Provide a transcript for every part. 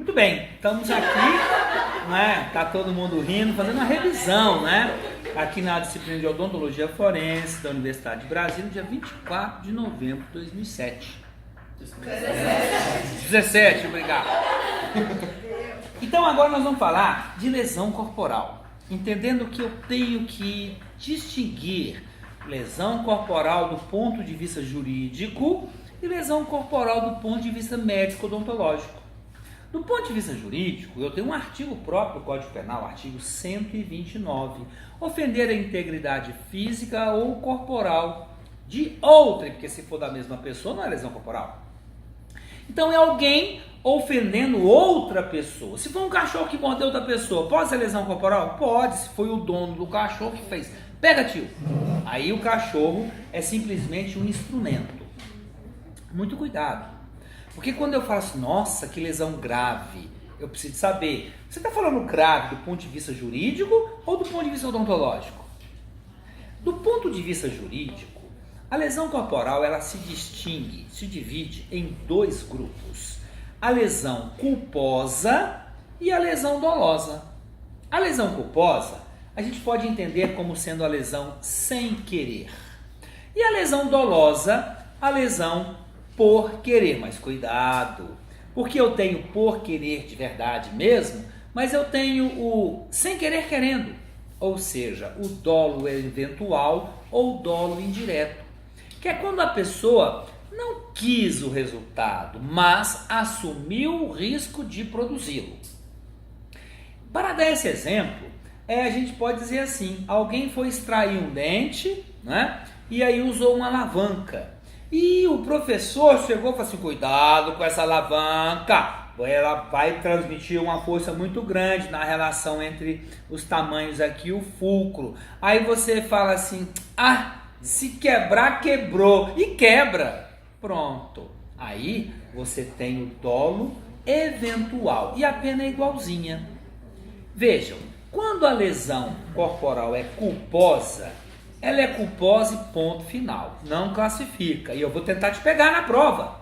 Muito bem, estamos aqui, né? Tá todo mundo rindo, fazendo uma revisão, né? Aqui na disciplina de Odontologia Forense da Universidade de Brasília, dia 24 de novembro de 2007. 17, obrigado. Então agora nós vamos falar de lesão corporal, entendendo que eu tenho que distinguir lesão corporal do ponto de vista jurídico e lesão corporal do ponto de vista médico-odontológico. Do ponto de vista jurídico, eu tenho um artigo próprio do Código Penal, artigo 129, ofender a integridade física ou corporal de outrem, porque se for da mesma pessoa não é lesão corporal. Então é alguém ofendendo outra pessoa. Se for um cachorro que mordeu outra pessoa, pode ser lesão corporal? Pode, se foi o dono do cachorro que fez. Pega, tio. Aí o cachorro é simplesmente um instrumento. Muito cuidado. Porque quando eu falo assim, nossa, que lesão grave, eu preciso saber, você está falando grave do ponto de vista jurídico ou do ponto de vista odontológico? Do ponto de vista jurídico, a lesão corporal ela se divide em dois grupos. A lesão culposa e a lesão dolosa. A lesão culposa, a gente pode entender como sendo a lesão sem querer. E a lesão dolosa, a lesão por querer, mas cuidado, porque eu tenho por querer de verdade mesmo, mas eu tenho o sem querer querendo, ou seja, o dolo eventual ou dolo indireto, que é quando a pessoa não quis o resultado, mas assumiu o risco de produzi-lo. Para dar esse exemplo, a gente pode dizer assim, alguém foi extrair um dente, né, e aí usou uma alavanca. E o professor chegou e falou assim, cuidado com essa alavanca, ela vai transmitir uma força muito grande na relação entre os tamanhos aqui e o fulcro. Aí você fala assim, se quebrar, quebrou. E quebra. Pronto. Aí você tem o dolo eventual e a pena é igualzinha. Vejam, quando a lesão corporal é culposa, ela é culposa e ponto final, não classifica. E eu vou tentar te pegar na prova.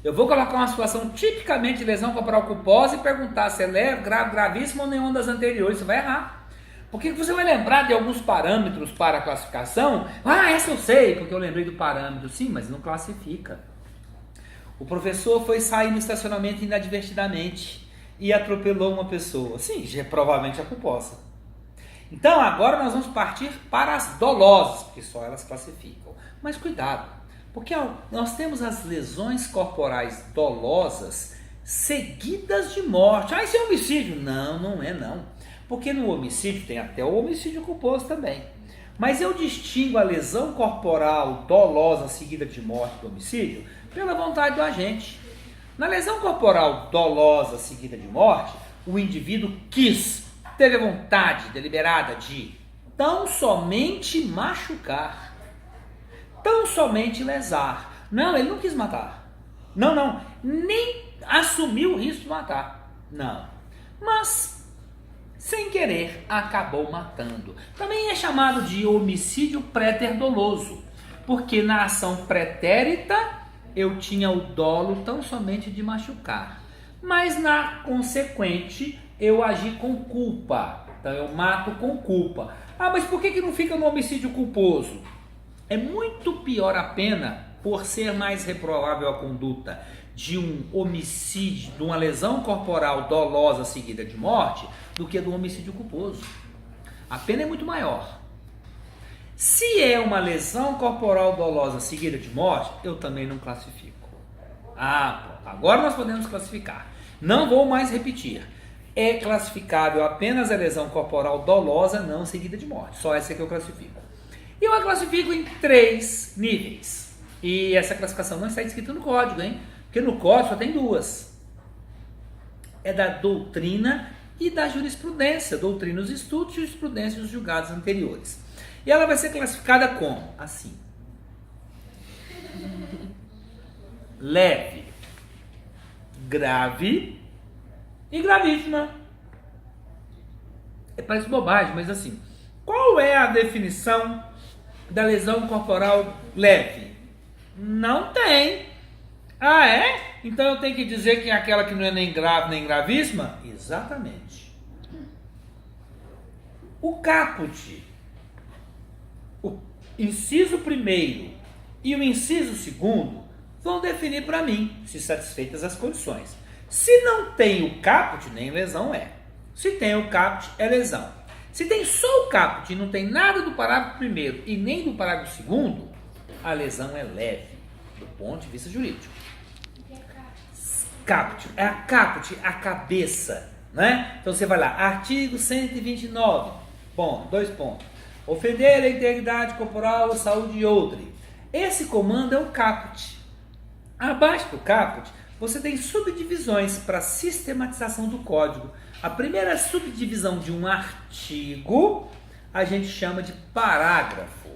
Eu vou colocar uma situação tipicamente de lesão corporal culposa e perguntar se é leve, grave, gravíssima ou nenhuma das anteriores. Você vai errar. Porque você vai lembrar de alguns parâmetros para a classificação. Essa eu sei, porque eu lembrei do parâmetro. Sim, mas não classifica. O professor foi sair no estacionamento inadvertidamente e atropelou uma pessoa. Sim, provavelmente é culposa. Então agora nós vamos partir para as dolosas, porque só elas classificam. Mas cuidado, porque nós temos as lesões corporais dolosas seguidas de morte. Isso é homicídio? Não, não é não. Porque no homicídio tem até o homicídio culposo também. Mas eu distingo a lesão corporal dolosa seguida de morte do homicídio pela vontade do agente. Na lesão corporal dolosa seguida de morte, o indivíduo teve a vontade deliberada de tão somente machucar, tão somente lesar. Não, ele não quis matar. Não, nem assumiu o risco de matar. Não, mas sem querer acabou matando. Também é chamado de homicídio préter-doloso, porque na ação pretérita eu tinha o dolo tão somente de machucar, mas na consequente eu agi com culpa, então eu mato com culpa. Mas por que não fica no homicídio culposo? É muito pior a pena por ser mais reprovável a conduta de um homicídio, de uma lesão corporal dolosa seguida de morte, do que do homicídio culposo. A pena é muito maior. Se é uma lesão corporal dolosa seguida de morte, eu também não classifico. Agora nós podemos classificar. Não vou mais repetir. É classificável apenas a lesão corporal dolosa não seguida de morte. Só essa que eu classifico. E eu a classifico em 3 níveis. E essa classificação não está escrita no código, hein? Porque no código só tem 2. É da doutrina e da jurisprudência. Doutrina dos estudos, jurisprudência dos julgados anteriores. E ela vai ser classificada como? Assim. Leve, grave e gravíssima. Parece bobagem, mas assim, qual é a definição da lesão corporal leve? Não tem. Então eu tenho que dizer que é aquela que não é nem grave nem gravíssima? Exatamente. O caput, o inciso primeiro e o inciso segundo vão definir para mim se satisfeitas as condições. Se não tem o caput, nem lesão é. Se tem o caput, é lesão. Se tem só o caput e não tem nada do parágrafo primeiro e nem do parágrafo segundo, a lesão é leve, do ponto de vista jurídico. Caput, é a caput, a cabeça, né? Então você vai lá, artigo 129, bom, 2 pontos. Ofender a integridade corporal, a saúde de outrem. Esse comando é o caput. Abaixo do caput, você tem subdivisões para sistematização do código. A primeira subdivisão de um artigo a gente chama de parágrafo,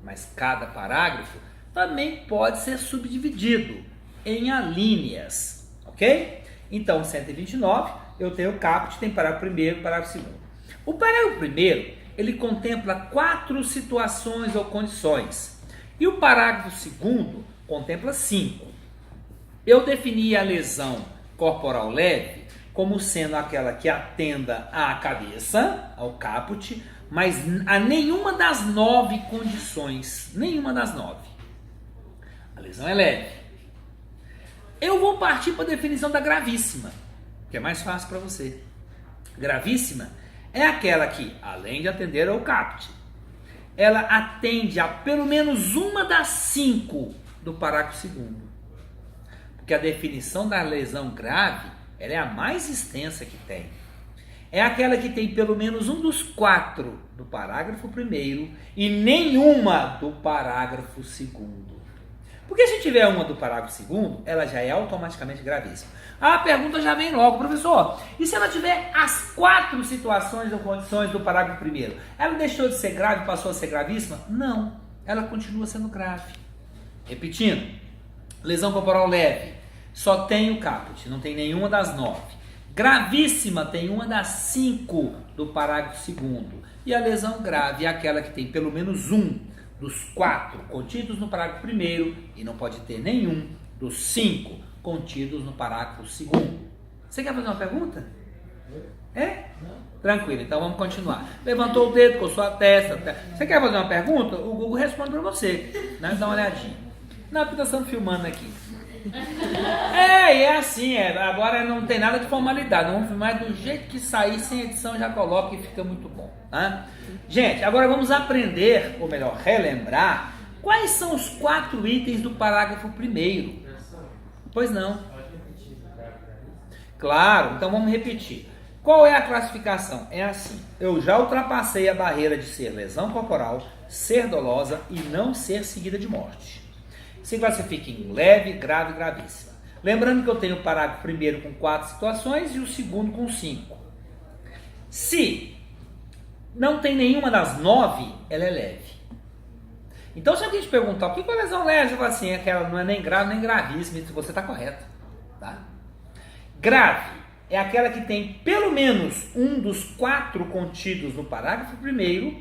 mas cada parágrafo também pode ser subdividido em alíneas, ok? Então, 129, eu tenho o caput, tem parágrafo primeiro e parágrafo segundo. O parágrafo primeiro, ele contempla 4 situações ou condições, e o parágrafo segundo contempla 5. Eu defini a lesão corporal leve como sendo aquela que atenda à cabeça, ao caput, mas a nenhuma das 9 condições, nenhuma das 9. A lesão é leve. Eu vou partir para a definição da gravíssima, que é mais fácil para você. Gravíssima é aquela que, além de atender ao caput, ela atende a pelo menos uma das 5 do parágrafo segundo. Porque a definição da lesão grave, ela é a mais extensa que tem. É aquela que tem pelo menos um dos 4 do parágrafo primeiro e nenhuma do parágrafo segundo. Porque se tiver uma do parágrafo segundo, ela já é automaticamente gravíssima. A pergunta já vem logo, professor, e se ela tiver as 4 situações ou condições do parágrafo primeiro, ela deixou de ser grave e passou a ser gravíssima? Não, ela continua sendo grave. Repetindo, lesão corporal leve, só tem o caput, não tem nenhuma das 9. Gravíssima tem uma das 5 do parágrafo segundo. E a lesão grave é aquela que tem pelo menos um dos 4 contidos no parágrafo primeiro e não pode ter nenhum dos 5 contidos no parágrafo segundo. Você quer fazer uma pergunta? É? Tranquilo, então vamos continuar. Levantou o dedo, coçou a testa. Você quer fazer uma pergunta? O Google responde para você. Né? Dá uma olhadinha. Não, porque nós estamos filmando aqui. É assim, agora não tem nada de formalidade, vamos filmar do jeito que sair, sem edição já coloca e fica muito bom, tá? Gente, agora vamos aprender, ou melhor, relembrar, quais são os 4 itens do parágrafo primeiro. Pois não. Claro, então vamos repetir. Qual é a classificação? É assim, eu já ultrapassei a barreira de ser lesão corporal, ser dolosa e não ser seguida de morte. Se classifica em leve, grave e gravíssima. Lembrando que eu tenho o parágrafo primeiro com 4 situações e o segundo com 5. Se não tem nenhuma das 9, ela é leve. Então se alguém te perguntar o que é lesão leve, eu falo assim, aquela não é nem grave nem gravíssima, você está correto. Tá? Grave é aquela que tem pelo menos um dos 4 contidos no parágrafo primeiro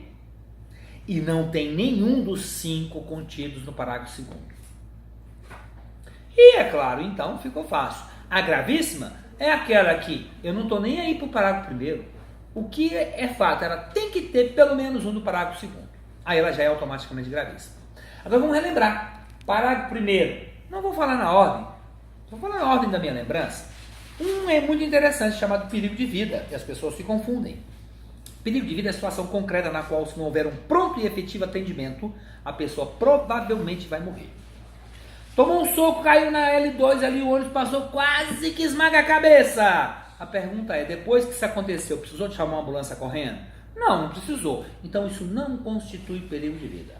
e não tem nenhum dos 5 contidos no parágrafo segundo. E é claro, então ficou fácil. A gravíssima é aquela que eu não estou nem aí para o parágrafo primeiro. O que é fato, ela tem que ter pelo menos um do parágrafo segundo. Aí ela já é automaticamente gravíssima. Agora vamos relembrar. Parágrafo primeiro. Não vou falar na ordem. Vou falar na ordem da minha lembrança. Um é muito interessante, chamado perigo de vida. E as pessoas se confundem. Perigo de vida é a situação concreta na qual, se não houver um pronto e efetivo atendimento, a pessoa provavelmente vai morrer. Tomou um soco, caiu na L2 ali, o ônibus passou, quase que esmaga a cabeça. A pergunta é, depois que isso aconteceu, precisou de chamar uma ambulância correndo? Não, não precisou. Então isso não constitui perigo de vida.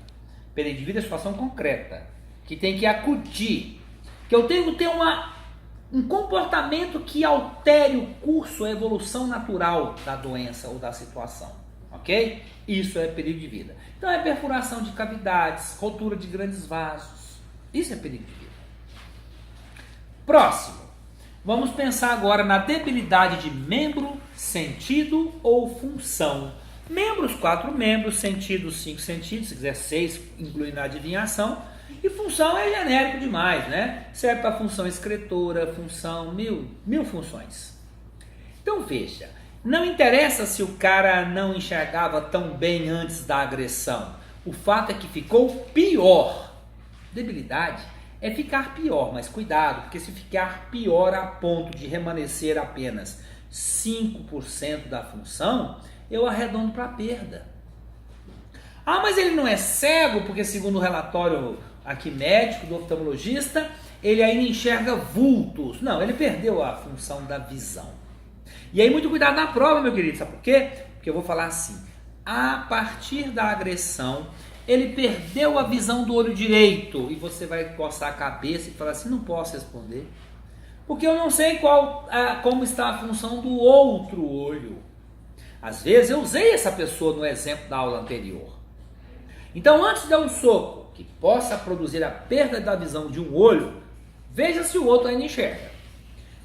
Perigo de vida é situação concreta, que tem que acudir, que eu tenho que ter um comportamento que altere o curso, a evolução natural da doença ou da situação. Ok? Isso é perigo de vida. Então é perfuração de cavidades, rotura de grandes vasos. Isso é perigo de vida. Próximo. Vamos pensar agora na debilidade de membro, sentido ou função. Membros, 4 membros, sentidos, 5 sentidos, se quiser 6, incluindo a adivinhação. E função é genérico demais, né? Serve para função excretora, função, mil funções. Então veja, não interessa se o cara não enxergava tão bem antes da agressão. O fato é que ficou pior. Debilidade é ficar pior, mas cuidado, porque se ficar pior a ponto de remanescer apenas 5% da função, eu arredondo para perda. Ah, mas ele não é cego, porque segundo o relatório aqui médico do oftalmologista, ele ainda enxerga vultos. Não, ele perdeu a função da visão. E aí muito cuidado na prova, meu querido, sabe por quê? Porque eu vou falar assim, a partir da agressão, ele perdeu a visão do olho direito, e você vai coçar a cabeça e falar assim, não posso responder, porque eu não sei como está a função do outro olho. Às vezes eu usei essa pessoa no exemplo da aula anterior. Então, antes de dar um soco que possa produzir a perda da visão de um olho, veja se o outro ainda enxerga.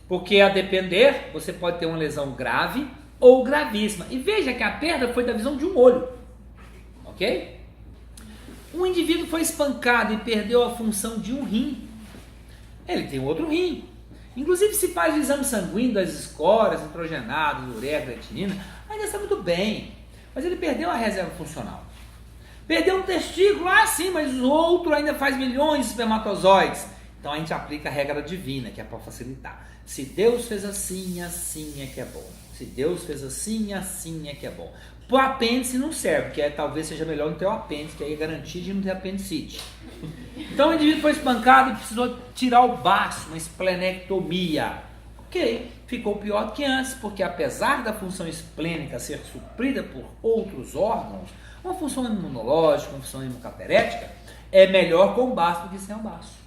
Porque a depender, você pode ter uma lesão grave ou gravíssima. E veja que a perda foi da visão de um olho. Ok? Um indivíduo foi espancado e perdeu a função de um rim. Ele tem outro rim. Inclusive, se faz o exame sanguíneo das escórias, nitrogenados, ureia, creatinina, ainda está muito bem. Mas ele perdeu a reserva funcional. Perdeu um testículo, sim, mas o outro ainda faz milhões de espermatozoides. Então a gente aplica a regra divina, que é para facilitar. Se Deus fez assim, assim é que é bom. Se Deus fez assim, assim é que é bom. Para o apêndice não serve, porque talvez seja melhor não ter o apêndice, que aí é garantia de não ter apendicite. Então o indivíduo foi espancado e precisou tirar o baço, uma esplenectomia. Ok, ficou pior do que antes, porque apesar da função esplênica ser suprida por outros órgãos, uma função imunológica, uma função hemocaterética, é melhor com o baço do que sem o baço.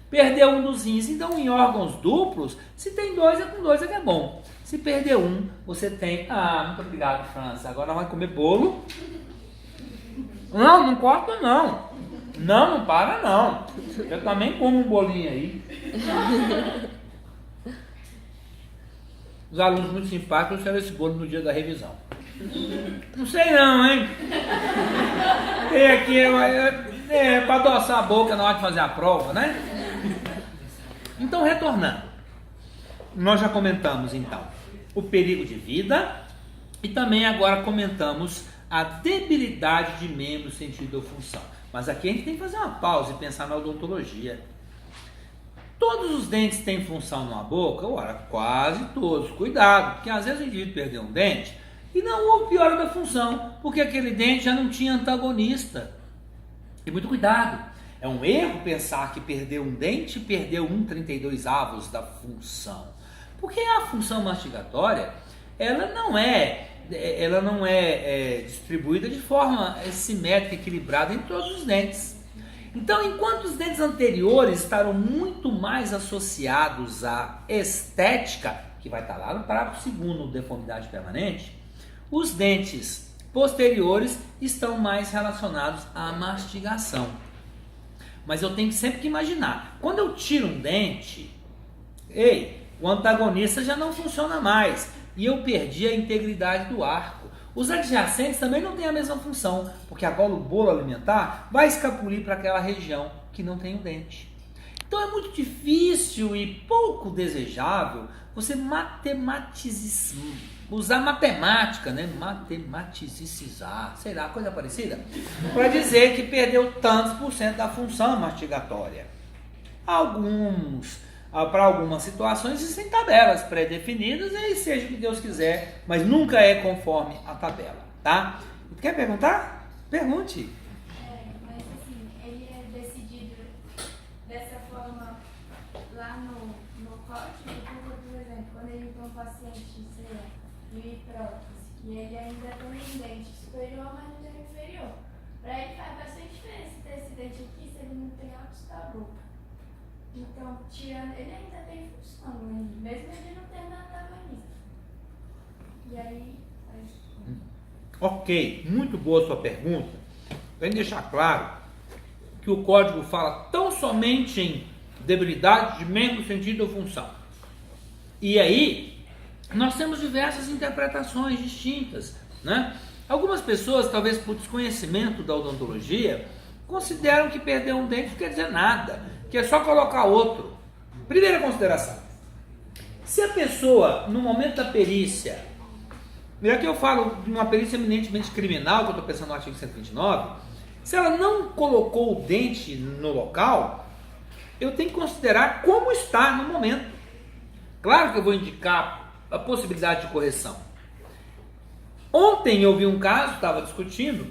Perdeu um dos rins, então em órgãos duplos, se tem dois, é com dois é que é bom. Se perder um, você tem... muito obrigado, França. Agora nós vamos comer bolo. Não corta não. Não para não. Eu também como um bolinho aí. Os alunos muito simpáticos trouxeram esse bolo no dia da revisão. Não sei não, hein? Tem aqui, para adoçar a boca na hora de fazer a prova, né? Então, retornando. Nós já comentamos, então, o perigo de vida e também agora comentamos a debilidade de membro, sentido ou função. Mas aqui a gente tem que fazer uma pausa e pensar na odontologia. Todos os dentes têm função numa boca? Ora, quase todos. Cuidado, porque às vezes o indivíduo perdeu um dente e não houve piora da função, porque aquele dente já não tinha antagonista. E muito cuidado. É um erro pensar que perdeu um dente e perdeu 1/32 da função. Porque a função mastigatória, ela não é distribuída de forma simétrica, equilibrada em todos os dentes. Então, enquanto os dentes anteriores estarão muito mais associados à estética, que vai estar lá no parágrafo 2º, deformidade permanente, os dentes posteriores estão mais relacionados à mastigação. Mas eu tenho sempre que imaginar, quando eu tiro um dente, o antagonista já não funciona mais e eu perdi a integridade do arco. Os adjacentes também não têm a mesma função, porque agora o bolo alimentar vai escapulir para aquela região que não tem o dente. Então é muito difícil e pouco desejável você usar matemática, né? Matematicizar, sei lá, coisa parecida, para dizer que perdeu tantos % da função mastigatória. Para algumas situações existem tabelas pré-definidas e seja o que Deus quiser, mas nunca é conforme a tabela, tá? Quer perguntar? Pergunte. Mas assim, ele é decidido dessa forma lá no código, porque, por exemplo, quando ele tem um paciente, sei lá, de prótese, e ele ainda tem um dente superior, mas não tem inferior. Para ele faz bastante diferença ter esse dente aqui se ele não tem óculos da boca. Então, tirando, ele ainda tem função, né? Mesmo ele não tendo antagonista. E aí, Ok, muito boa sua pergunta. Vem deixar claro que o código fala tão somente em debilidade de membro, sentido ou função. E aí, nós temos diversas interpretações distintas, né? Algumas pessoas, talvez por desconhecimento da odontologia, consideram que perder um dente não quer dizer nada, que é só colocar outro. Primeira consideração: se a pessoa, no momento da perícia, e aqui eu falo de uma perícia eminentemente criminal, que eu estou pensando no artigo 129, se ela não colocou o dente no local, eu tenho que considerar como está no momento. Claro que eu vou indicar a possibilidade de correção. Ontem eu vi um caso, estava discutindo,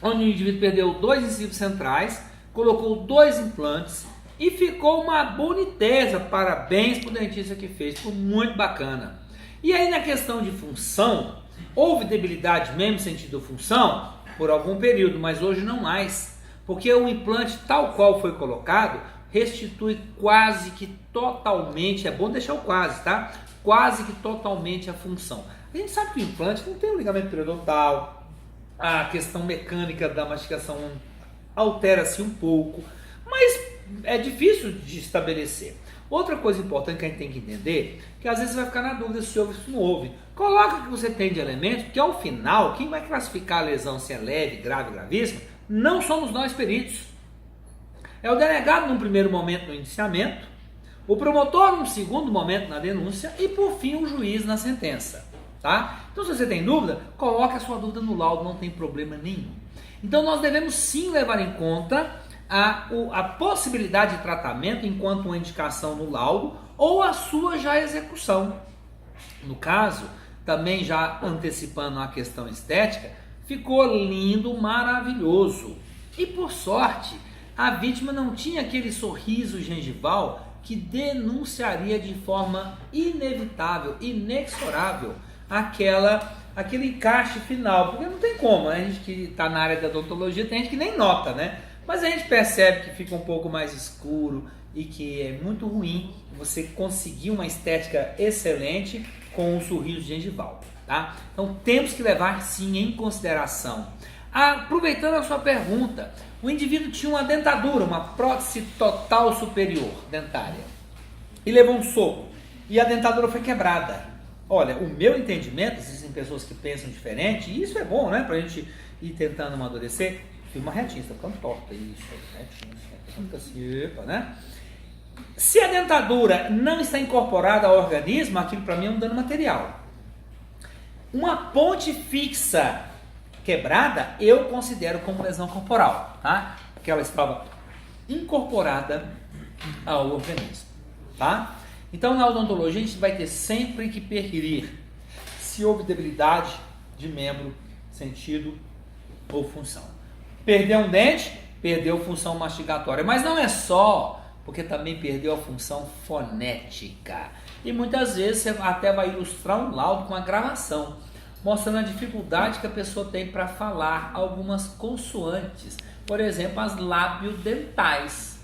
onde o indivíduo perdeu 2 incisivos centrais, colocou 2 implantes e ficou uma boniteza. Parabéns para o dentista que fez, ficou muito bacana. E aí, na questão de função, houve debilidade mesmo sentido função por algum período, mas hoje não mais, porque o implante tal qual foi colocado restitui quase que totalmente, é bom deixar o quase, tá? Quase que totalmente a função. A gente sabe que o implante não tem o ligamento periodontal, a questão mecânica da mastigação altera-se um pouco, mas é difícil de estabelecer. Outra coisa importante que a gente tem que entender, que às vezes você vai ficar na dúvida se houve ou se não houve. Coloca o que você tem de elementos, porque ao final, quem vai classificar a lesão se é leve, grave, gravíssima, não somos nós peritos. É o delegado num primeiro momento no indiciamento, o promotor num segundo momento na denúncia e por fim o juiz na sentença. Tá? Então se você tem dúvida, coloque a sua dúvida no laudo, não tem problema nenhum. Então nós devemos sim levar em conta a possibilidade de tratamento enquanto uma indicação no laudo ou a sua já execução. No caso, também já antecipando a questão estética, ficou lindo, maravilhoso. E por sorte, a vítima não tinha aquele sorriso gengival que denunciaria de forma inevitável, inexorável, aquele encaixe final. Porque não tem como, né? A gente que está na área da odontologia tem gente que nem nota, né? Mas a gente percebe que fica um pouco mais escuro e que é muito ruim você conseguir uma estética excelente com um sorriso gengival, tá? Então temos que levar sim em consideração. Aproveitando a sua pergunta, o indivíduo tinha uma dentadura, uma prótese total superior dentária, e levou um soco e a dentadura foi quebrada. Olha, o meu entendimento, existem pessoas que pensam diferente, e isso é bom, né, pra gente ir tentando amadurecer. Filma retinho, está ficando torta, isso, retinho, fica assim, epa, né? Se a dentadura não está incorporada ao organismo, aquilo para mim é um dano material. Uma ponte fixa quebrada, eu considero como lesão corporal, tá? Porque ela estava incorporada ao organismo, tá? Então, na odontologia, a gente vai ter sempre que perquirir se houve debilidade de membro, sentido ou função. Perdeu um dente, perdeu função mastigatória, mas não é só, porque também perdeu a função fonética. E muitas vezes você até vai ilustrar um laudo com a gravação, mostrando a dificuldade que a pessoa tem para falar algumas consoantes, por exemplo, as labiodentais.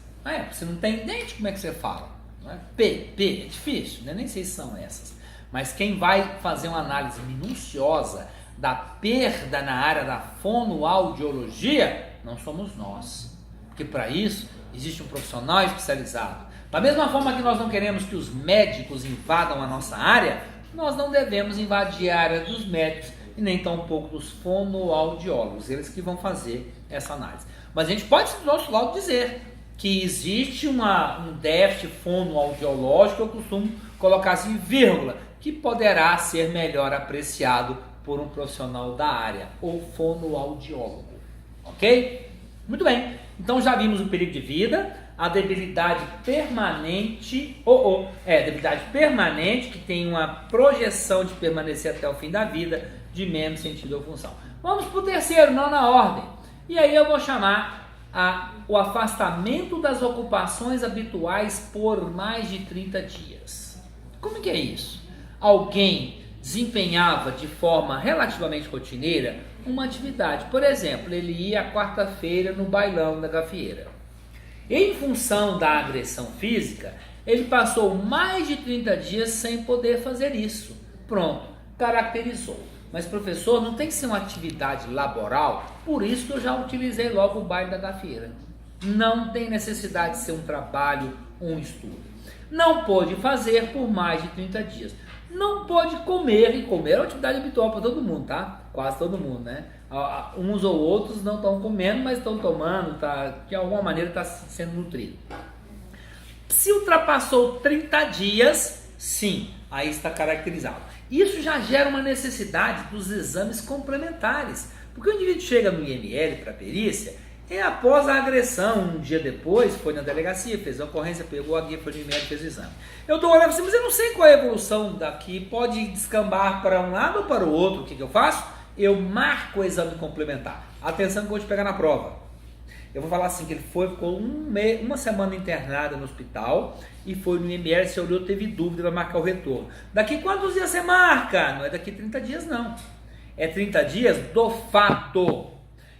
Você não tem dente, como é que você fala? Não é? P, é difícil, né? Nem sei se são essas. Mas quem vai fazer uma análise minuciosa da perda na área da fonoaudiologia, não somos nós. Porque para isso existe um profissional especializado. Da mesma forma que nós não queremos que os médicos invadam a nossa área, nós não devemos invadir a área dos médicos e nem tampouco dos fonoaudiólogos, eles que vão fazer essa análise. Mas a gente pode, do nosso lado, dizer que existe um déficit fonoaudiológico, eu costumo colocar assim, vírgula, que poderá ser melhor apreciado por um profissional da área, ou fonoaudiólogo, ok? Muito bem, então já vimos o perigo de vida, a debilidade permanente, debilidade permanente, que tem uma projeção de permanecer até o fim da vida, de membro, sentido ou função. Vamos para o terceiro, não na ordem, e aí eu vou chamar o afastamento das ocupações habituais por mais de 30 dias. Como que é isso? Alguém desempenhava de forma relativamente rotineira uma atividade. Por exemplo, ele ia à quarta-feira no bailão da gafieira. Em função da agressão física, ele passou mais de 30 dias sem poder fazer isso. Pronto, caracterizou. Mas, professor, não tem que ser uma atividade laboral, por isso que eu já utilizei logo o baile da gafieira. Não tem necessidade de ser um trabalho ou um estudo. Não pôde fazer por mais de 30 dias. Não pode comer, e comer é uma atividade habitual para todo mundo, tá? Quase todo mundo, né? Uns ou outros não estão comendo, mas estão tomando, de alguma maneira está sendo nutrido. Se ultrapassou 30 dias, sim, aí está caracterizado. Isso já gera uma necessidade dos exames complementares, porque o indivíduo chega no IML para perícia, e após a agressão, um dia depois, foi na delegacia, fez a ocorrência, pegou a guia, foi no IML e fez o exame. Eu estou olhando assim, mas eu não sei qual é a evolução daqui, pode descambar para um lado ou para o outro, o que eu faço? Eu marco o exame complementar. Atenção que eu vou te pegar na prova. Eu vou falar assim, que ele ficou uma semana internado no hospital e foi no IML, se olhou, teve dúvida, vai marcar o retorno. Daqui quantos dias você marca? Não é daqui 30 dias não. É 30 dias do fato.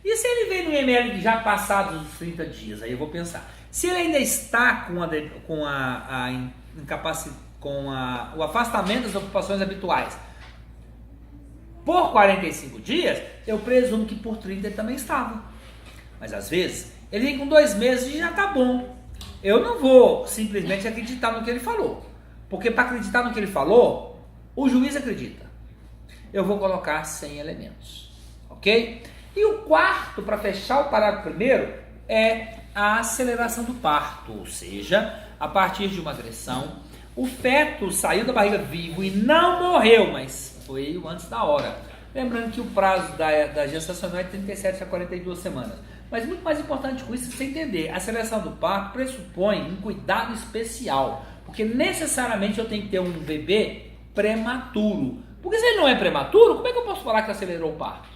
E se ele veio no IML já passados os 30 dias? Aí eu vou pensar. Se ele ainda está com o afastamento das ocupações habituais por 45 dias, eu presumo que por 30 ele também estava. Mas às vezes, ele vem com 2 meses e já está bom. Eu não vou simplesmente acreditar no que ele falou. Porque para acreditar no que ele falou, o juiz acredita. Eu vou colocar 100 elementos. Ok? E o quarto, para fechar o parágrafo primeiro, é a aceleração do parto. Ou seja, a partir de uma agressão, o feto saiu da barriga vivo e não morreu, mas foi antes da hora. Lembrando que o prazo da gestacional é de 37 a 42 semanas. Mas muito mais importante com isso é você entender, a aceleração do parto pressupõe um cuidado especial, porque necessariamente eu tenho que ter um bebê prematuro. Porque se ele não é prematuro, como é que eu posso falar que acelerou o parto?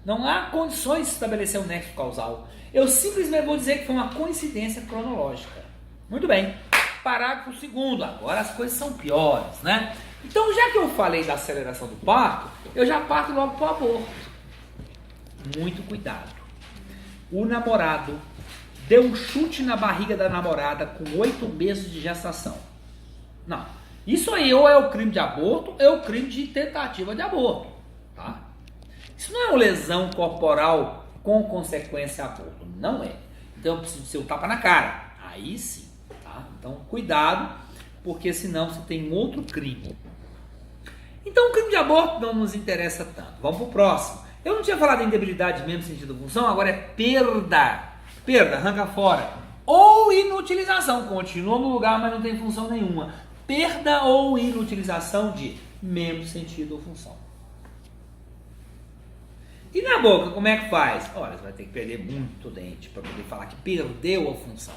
Não há condições de estabelecer um nexo causal. Eu simplesmente vou dizer que foi uma coincidência cronológica. Muito bem. Parágrafo 2º. Agora as coisas são piores, né? Então, já que eu falei da aceleração do parto, eu já parto logo para o aborto. Muito cuidado. O namorado deu um chute na barriga da namorada com 8 meses de gestação. Não. Isso aí ou é o crime de aborto ou é o crime de tentativa de aborto. Tá? Isso não é uma lesão corporal com consequência aborto. Não é. Então eu preciso ser um tapa na cara. Aí sim. Tá? Então cuidado, porque senão você tem outro crime. Então o crime de aborto não nos interessa tanto. Vamos para o próximo. Eu não tinha falado em debilidade mesmo, sentido da função, agora é perda. Perda, arranca fora. Ou inutilização, continua no lugar, mas não tem função nenhuma. Perda ou inutilização de membro, sentido ou função. E na boca, como é que faz? Olha, você vai ter que perder muito dente para poder falar que perdeu a função.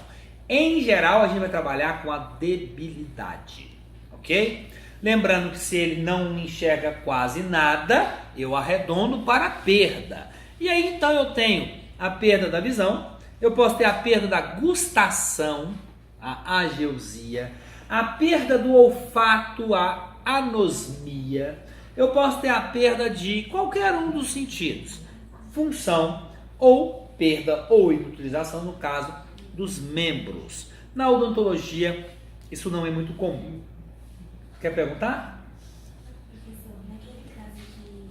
Em geral, a gente vai trabalhar com a debilidade, ok? Lembrando que se ele não enxerga quase nada, eu arredondo para a perda. E aí então eu tenho a perda da visão, eu posso ter a perda da gustação, a ageusia, a perda do olfato, a anosmia, eu posso ter a perda de qualquer um dos sentidos, função ou perda ou inutilização no caso dos membros. Na odontologia, isso não é muito comum. Quer perguntar? Professor, naquele caso que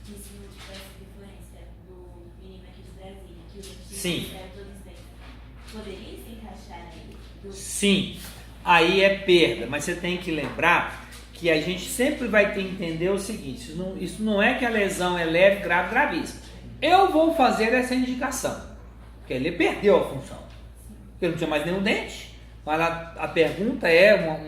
disse no essa influência do menino aqui de Brasília, que o dentista Sim. todos os dentes, poderia se encaixar aí? Sim, aí é perda, mas você tem que lembrar que a gente sempre vai ter que entender o seguinte, isso não é que a lesão é leve, grave, gravíssima. Eu vou fazer essa indicação, porque ele perdeu a função, ele não tinha mais nenhum dente, mas a pergunta é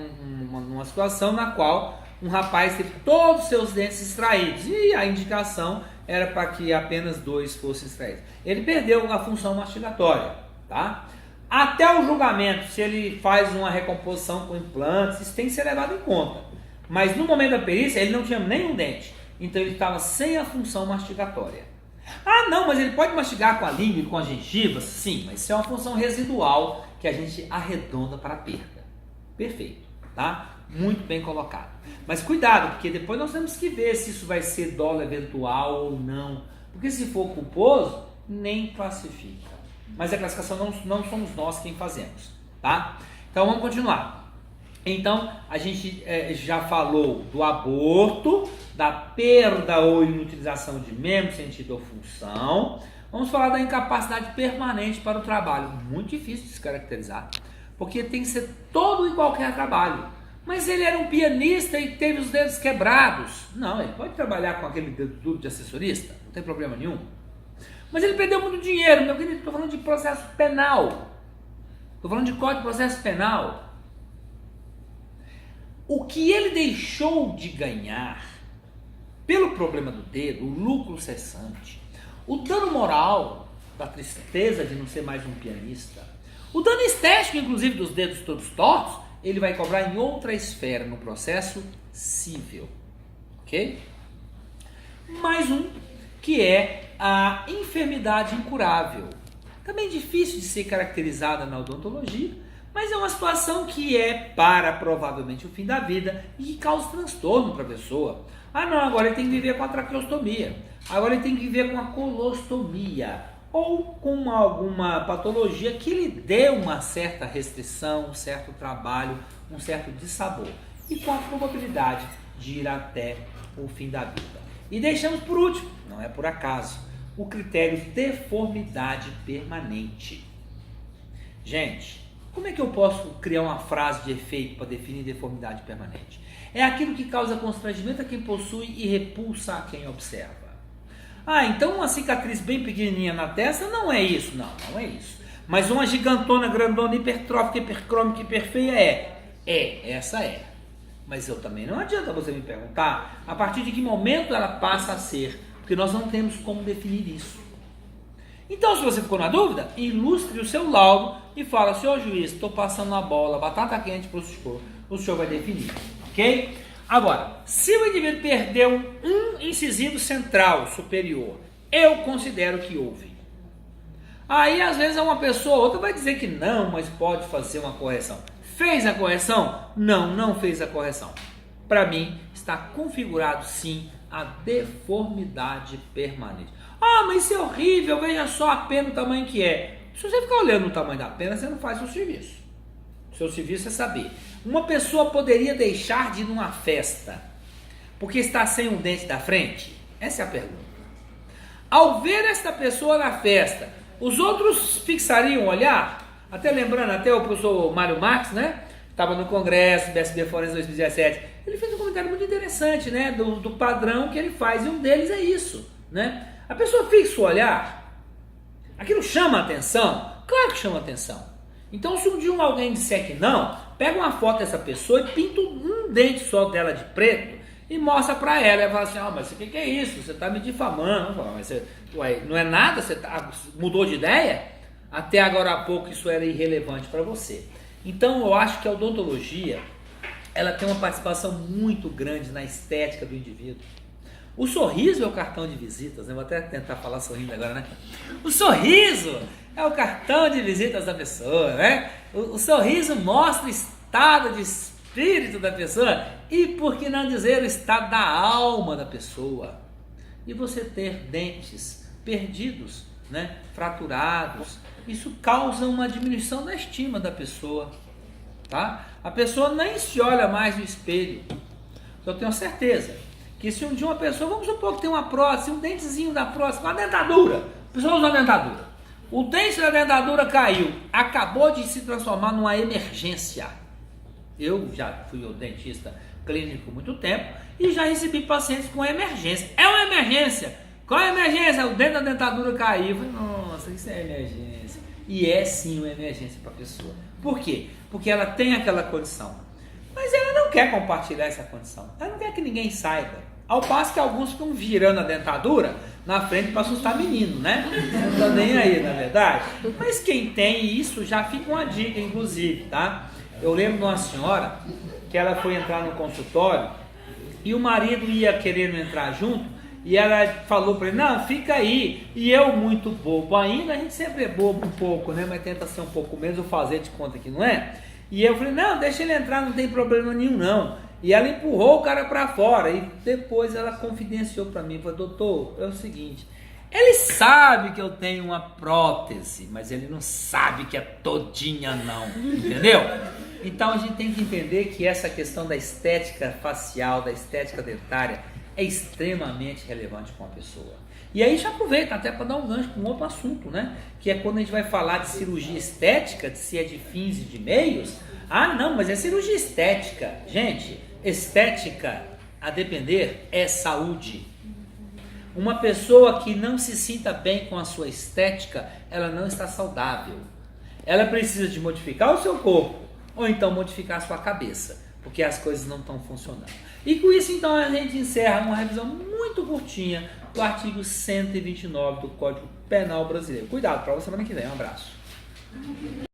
uma situação na qual um rapaz teve todos os seus dentes extraídos e a indicação era para que apenas 2 fossem extraídos. Ele perdeu a função mastigatória, tá? Até o julgamento, se ele faz uma recomposição com implantes, isso tem que ser levado em conta. Mas no momento da perícia, ele não tinha nenhum dente, então ele estava sem a função mastigatória. Ah, não, mas ele pode mastigar com a língua e com as gengivas? Sim, mas isso é uma função residual que a gente arredonda para a perda. Perfeito, tá? Muito bem colocado. Mas cuidado, porque depois nós temos que ver se isso vai ser dolo eventual ou não. Porque se for culposo, nem classifica. Mas a classificação não somos nós quem fazemos, tá? Então vamos continuar. Então a gente já falou do aborto, da perda ou inutilização de membro, sentido ou função. Vamos falar da incapacidade permanente para o trabalho. Muito difícil de se caracterizar, porque tem que ser todo e qualquer trabalho. Mas ele era um pianista e teve os dedos quebrados. Não, ele pode trabalhar com aquele dedo duro de assessorista, não tem problema nenhum. Mas ele perdeu muito dinheiro, meu querido, estou falando de processo penal. Estou falando de código de processo penal. O que ele deixou de ganhar pelo problema do dedo, o lucro cessante, o dano moral da tristeza de não ser mais um pianista, o dano estético, inclusive, dos dedos todos tortos, ele vai cobrar em outra esfera, no processo civil. Ok? Mais um, que é a enfermidade incurável. Também difícil de ser caracterizada na odontologia, mas é uma situação que é para provavelmente o fim da vida e que causa transtorno para a pessoa. Ah não, agora ele tem que viver com a traqueostomia, agora ele tem que viver com a colostomia, ou com alguma patologia que lhe dê uma certa restrição, um certo trabalho, um certo dissabor, e com a probabilidade de ir até o fim da vida. E deixamos por último, não é por acaso, o critério deformidade permanente. Gente, como é que eu posso criar uma frase de efeito para definir deformidade permanente? É aquilo que causa constrangimento a quem possui e repulsa a quem observa. Ah, então uma cicatriz bem pequenininha na testa não é isso. Não, não é isso. Mas uma gigantona, grandona, hipertrófica, hipercrômica, hiperfeia essa é. Mas eu também não adianta você me perguntar a partir de que momento ela passa a ser, porque nós não temos como definir isso. Então, se você ficou na dúvida, ilustre o seu laudo e fala: senhor juiz, estou passando a bola, batata quente para o senhor vai definir, ok? Agora, se o indivíduo perdeu um incisivo central superior, eu considero que houve. Aí, às vezes, uma pessoa ou outra vai dizer que não, mas pode fazer uma correção. Fez a correção? Não, não fez a correção. Para mim, está configurado, sim, a deformidade permanente. Ah, mas isso é horrível, veja só a pena, o tamanho que é. Se você ficar olhando o tamanho da pena, você não faz o seu serviço. O seu serviço é saber. Uma pessoa poderia deixar de ir numa festa porque está sem um dente da frente? Essa é a pergunta. Ao ver esta pessoa na festa, os outros fixariam o olhar? Até lembrando, até o professor Mário Marques, né? Estava no congresso, BSB Forense 2017. Ele fez um comentário muito interessante, né? Do padrão que ele faz, e um deles é isso, né? A pessoa fixa o olhar, aquilo chama a atenção? Claro que chama a atenção. Então, se um dia alguém disser que não, pega uma foto dessa pessoa e pinta um dente só dela de preto e mostra para ela. E fala assim: ah, mas o que é isso? Você está me difamando. Falo, mas você, não é nada? Você mudou de ideia? Até agora há pouco isso era irrelevante para você. Então, eu acho que a odontologia ela tem uma participação muito grande na estética do indivíduo. O sorriso é o cartão de visitas, né? Vou até tentar falar sorrindo agora, né? O sorriso é o cartão de visitas da pessoa, né? O sorriso mostra o estado de espírito da pessoa e, por que não dizer, o estado da alma da pessoa. E você ter dentes perdidos, né? Fraturados, isso causa uma diminuição da estima da pessoa, tá? A pessoa nem se olha mais no espelho. Eu tenho certeza que se um dia uma pessoa, vamos supor que tem uma prótese, um dentezinho da prótese, uma dentadura, a pessoa usa uma dentadura, o dente da dentadura caiu, acabou de se transformar numa emergência. Eu já fui ao dentista clínico há muito tempo e já recebi pacientes com emergência. É uma emergência. Qual é a emergência? O dente da dentadura caiu. Eu falei, nossa, isso é emergência. E é sim uma emergência para a pessoa. Por quê? Porque ela tem aquela condição. Mas ela não quer compartilhar essa condição. Ela não quer que ninguém saiba. Ao passo que alguns ficam virando a dentadura na frente para assustar menino, né? Não está nem aí, na verdade. Mas quem tem isso já fica uma dica, inclusive, tá? Eu lembro de uma senhora que ela foi entrar no consultório e o marido ia querendo entrar junto e ela falou para ele, não, fica aí. E eu, muito bobo ainda, a gente sempre é bobo um pouco, né? Mas tenta ser um pouco menos, ou fazer de conta que não é. E eu falei, não, deixa ele entrar, não tem problema nenhum não. E ela empurrou o cara para fora e depois ela confidenciou para mim, falou, doutor, é o seguinte, ele sabe que eu tenho uma prótese, mas ele não sabe que é todinha não, entendeu? Então a gente tem que entender que essa questão da estética facial, da estética dentária é extremamente relevante com a pessoa. E aí já aproveita até para dar um gancho com um outro assunto, né? Que é quando a gente vai falar de cirurgia estética, se é de fins e de meios, Ah, não, mas é cirurgia estética. Gente, estética, a depender, é saúde. Uma pessoa que não se sinta bem com a sua estética, ela não está saudável. Ela precisa de modificar o seu corpo, ou então modificar a sua cabeça, porque as coisas não estão funcionando. E com isso, então, a gente encerra uma revisão muito curtinha do artigo 129 do Código Penal Brasileiro. Cuidado, para a semana que vem. Um abraço.